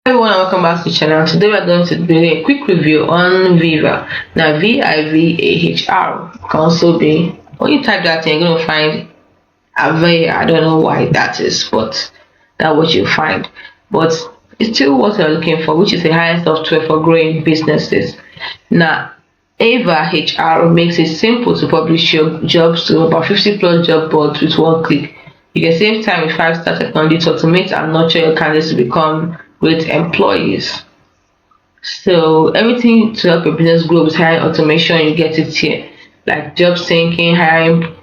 Everyone, and welcome back to the channel. Today we are going to do a quick review on Viva. Now VIVAHR can also be, when you type that in, you're going to find AVaHR. I don't know why that is, but that's what you find. But it's still what you're looking for, which is a high-end software for growing businesses. Now AVaHR makes it simple to publish your jobs to about 50 plus job boards with one click. You can save time with 5-star technology to automate and nurture your candidates to become great employees. So everything to help your business grow with high automation, you get it here. Like job syncing, hiring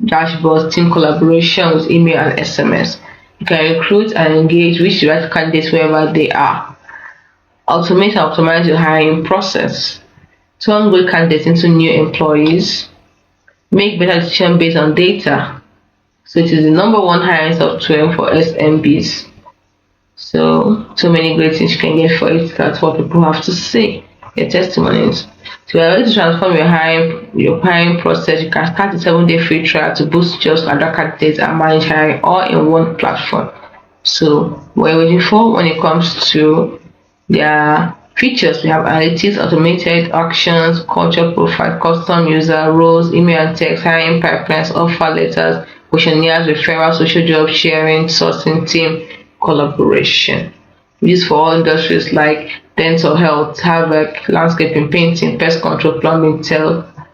dashboards, team collaboration with email and SMS. You can recruit and engage with the right candidates wherever they are. Automate and optimize your hiring process. Turn good candidates into new employees. Make better decisions based on data. So it is the number one hiring software for SMBs. So many great things you can get for it. That's what people have to say. Their testimonies. So you're ready to transform your hiring process. You can start a 7-day free trial to boost jobs, other candidates, and manage hiring all in one platform. So what are you waiting for when it comes to their features? We have analytics, automated actions, culture profile, custom user roles, email and text, hiring pipelines, offer letters, questionnaires, referral, social job sharing, sourcing, team collaboration. Used for all industries like dental health, havoc, landscaping, painting, pest control, plumbing,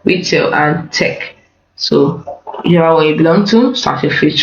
retail, and tech. So whichever one you belong to, start your free trial.